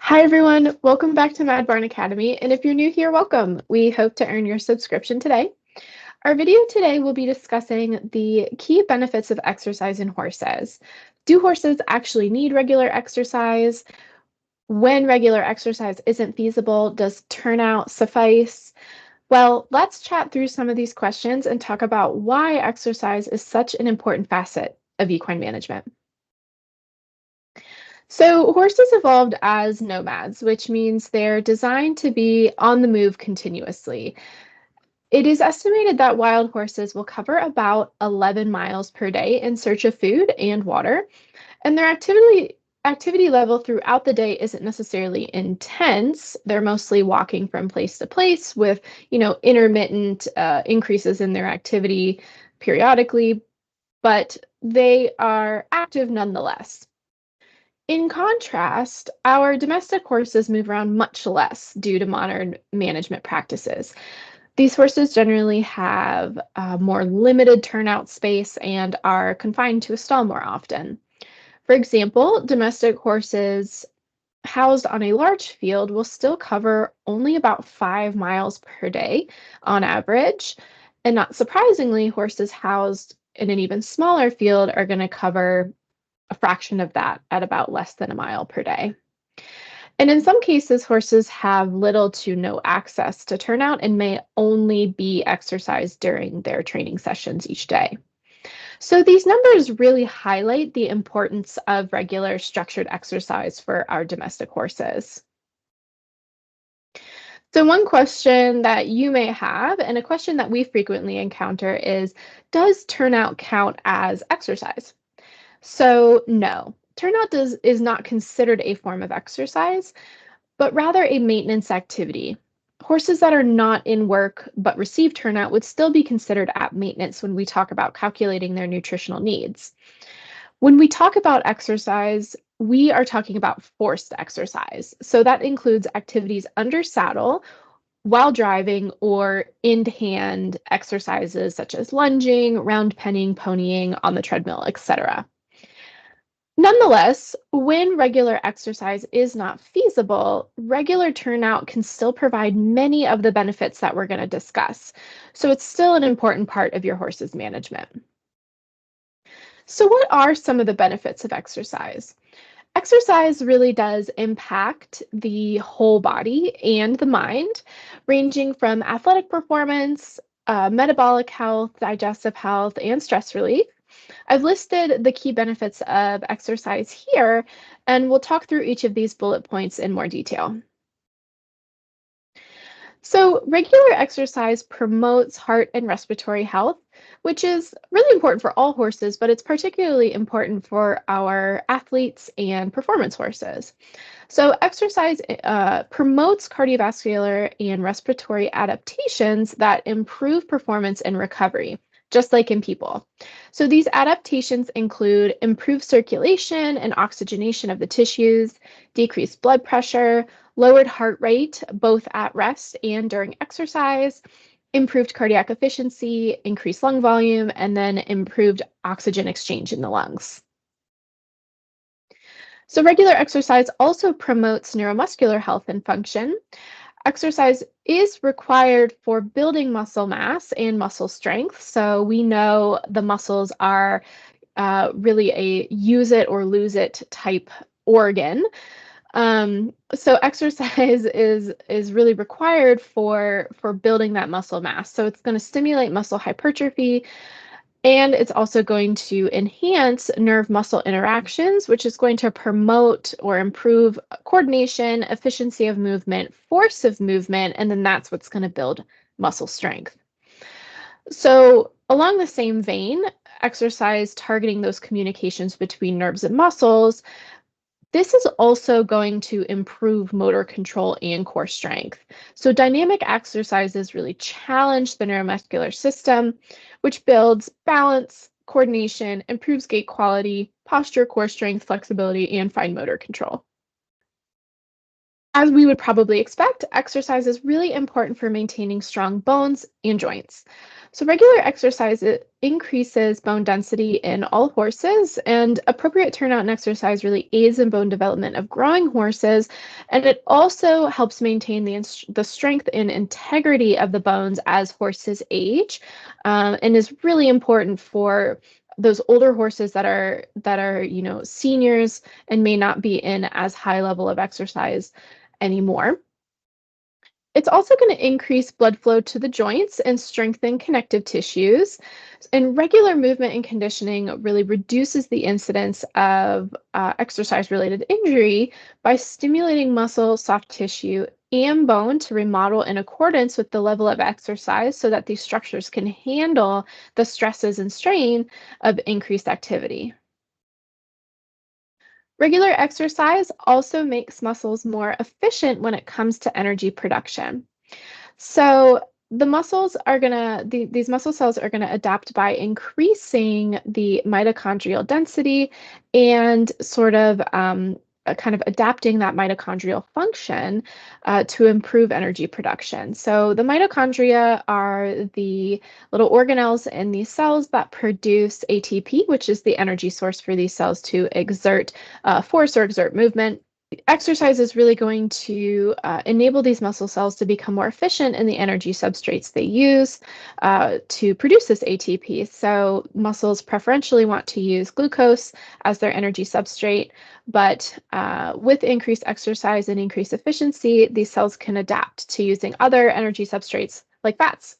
Hi everyone, welcome back to Mad Barn Academy, and if you're new here, welcome. We hope to earn your subscription today. Our video today will be discussing the key benefits of exercise in horses. Do horses actually need regular exercise? When regular exercise isn't feasible, does turnout suffice? Well, let's chat through some of these questions and talk about why exercise is such an important facet of equine management. So horses evolved as nomads, which means they're designed to be on the move continuously. It is estimated that wild horses will cover about 11 miles per day in search of food and water, and their activity level throughout the day isn't necessarily intense. They're mostly walking from place to place with, intermittent increases in their activity periodically, but they are active nonetheless. In contrast, our domestic horses move around much less due to modern management practices. These horses generally have more limited turnout space and are confined to a stall more often. For example, domestic horses housed on a large field will still cover only about 5 miles per day on average. And not surprisingly, horses housed in an even smaller field are going to cover a fraction of that at about less than a mile per day. And in some cases, horses have little to no access to turnout and may only be exercised during their training sessions each day. So these numbers really highlight the importance of regular structured exercise for our domestic horses. So one question that you may have, and a question that we frequently encounter is, does turnout count as exercise? So no, is not considered a form of exercise, but rather a maintenance activity. Horses that are not in work but receive turnout would still be considered at maintenance when we talk about calculating their nutritional needs. When we talk about exercise, we are talking about forced exercise. So that includes activities under saddle while driving or in-hand exercises such as lunging, round penning, ponying on the treadmill, etc. Nonetheless, when regular exercise is not feasible, regular turnout can still provide many of the benefits that we're going to discuss. So it's still an important part of your horse's management. So, what are some of the benefits of exercise? Exercise really does impact the whole body and the mind, ranging from athletic performance, metabolic health, digestive health, and stress relief. I've listed the key benefits of exercise here, and we'll talk through each of these bullet points in more detail. So, regular exercise promotes heart and respiratory health, which is really important for all horses, but it's particularly important for our athletes and performance horses. So, exercise promotes cardiovascular and respiratory adaptations that improve performance and recovery, just like in people. So, these adaptations include improved circulation and oxygenation of the tissues, decreased blood pressure, lowered heart rate, both at rest and during exercise, improved cardiac efficiency, increased lung volume, and then improved oxygen exchange in the lungs. So, regular exercise also promotes neuromuscular health and function. Exercise is required for building muscle mass and muscle strength. So, we know the muscles are really a use it or lose it type organ. So exercise is really required for building that muscle mass. So it's going to stimulate muscle hypertrophy, and it's also going to enhance nerve muscle interactions, which is going to promote or improve coordination, efficiency of movement, force of movement, and then that's what's going to build muscle strength. So along the same vein, exercise targeting those communications between nerves and muscles, this is also going to improve motor control and core strength. So dynamic exercises really challenge the neuromuscular system, which builds balance, coordination, improves gait quality, posture, core strength, flexibility, and fine motor control. As we would probably expect, exercise is really important for maintaining strong bones and joints. So, regular exercise it increases bone density in all horses, and appropriate turnout and exercise really aids in bone development of growing horses. And it also helps maintain the strength and integrity of the bones as horses age, and is really important for those older horses that are seniors and may not be in as high level of exercise anymore. It's also going to increase blood flow to the joints and strengthen connective tissues. And regular movement and conditioning really reduces the incidence of exercise related injury by stimulating muscle, soft tissue, and bone to remodel in accordance with the level of exercise so that these structures can handle the stresses and strain of increased activity. Regular exercise also makes muscles more efficient when it comes to energy production. So these muscle cells are gonna adapt by increasing the mitochondrial density and kind of adapting that mitochondrial function to improve energy production. So the mitochondria are the little organelles in these cells that produce ATP, which is the energy source for these cells to exert force or exert movement. Exercise is really going to enable these muscle cells to become more efficient in the energy substrates they use to produce this ATP. So, muscles preferentially want to use glucose as their energy substrate, but with increased exercise and increased efficiency, these cells can adapt to using other energy substrates like fats.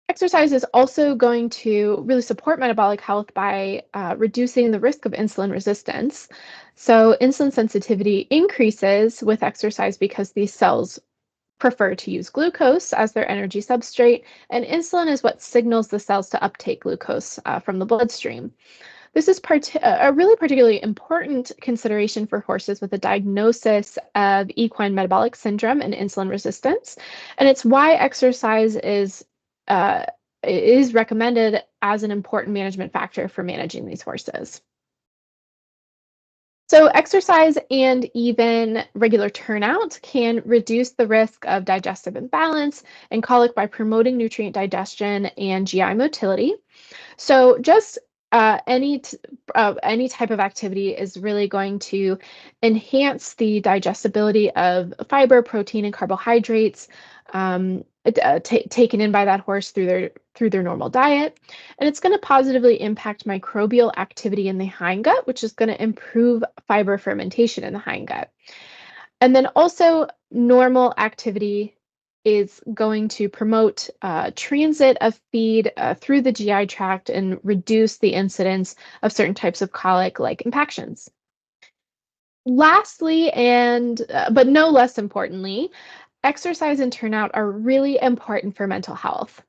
Exercise is also going to really support metabolic health by reducing the risk of insulin resistance. So, insulin sensitivity increases with exercise because these cells prefer to use glucose as their energy substrate, and insulin is what signals the cells to uptake glucose from the bloodstream. This is a really particularly important consideration for horses with a diagnosis of equine metabolic syndrome and insulin resistance. And it's why exercise uh, is recommended as an important management factor for managing these horses. So, exercise and even regular turnout can reduce the risk of digestive imbalance and colic by promoting nutrient digestion and GI motility. So just any type of activity is really going to enhance the digestibility of fiber, protein, and carbohydrates taken in by that horse through their normal diet, and it's going to positively impact microbial activity in the hindgut, which is going to improve fiber fermentation in the hindgut. And then also, normal activity is going to promote transit of feed through the GI tract and reduce the incidence of certain types of colic, like impactions. Lastly, and but no less importantly, exercise and turnout are really important for mental health.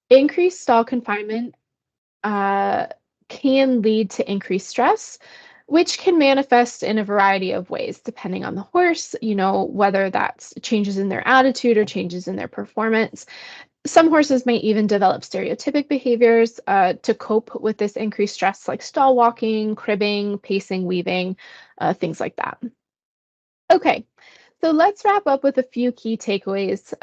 Increased stall confinement uh, can lead to increased stress, which can manifest in a variety of ways, depending on the horse, whether that's changes in their attitude or changes in their performance. Some horses may even develop stereotypic behaviors to cope with this increased stress, like stall walking, cribbing, pacing, weaving, things like that. Okay, so let's wrap up with a few key takeaways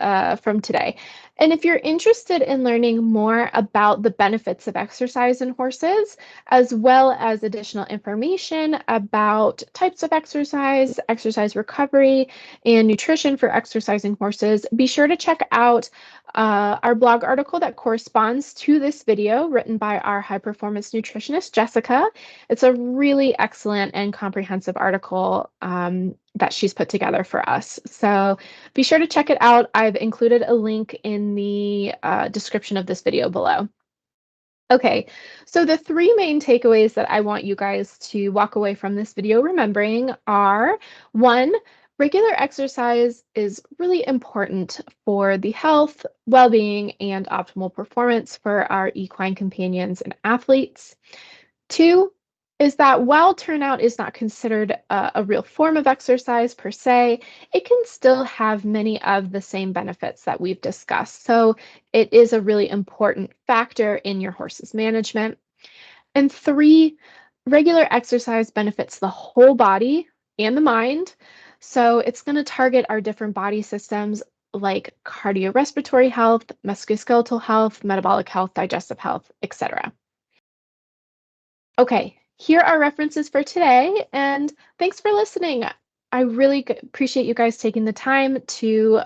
from today. And if you're interested in learning more about the benefits of exercise in horses, as well as additional information about types of exercise, exercise recovery, and nutrition for exercising horses, be sure to check out our blog article that corresponds to this video written by our high performance nutritionist, Jessica. It's a really excellent and comprehensive article that she's put together for us. So be sure to check it out. I've included a link in the description of this video below. Okay, so the three main takeaways that I want you guys to walk away from this video remembering are: one, regular exercise is really important for the health, well-being, and optimal performance for our equine companions and athletes. Two is that while turnout is not considered a real form of exercise per se, it can still have many of the same benefits that we've discussed. So it is a really important factor in your horse's management. And three, regular exercise benefits the whole body and the mind. So it's going to target our different body systems like cardiorespiratory health, musculoskeletal health, metabolic health, digestive health, etc. Okay, here are references for today, and thanks for listening. I really appreciate you guys taking the time to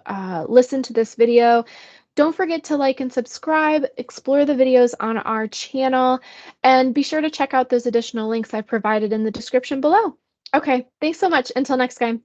listen to this video. Don't forget to like and subscribe, explore the videos on our channel, and be sure to check out those additional links I provided in the description below. Okay, thanks so much. Until next time.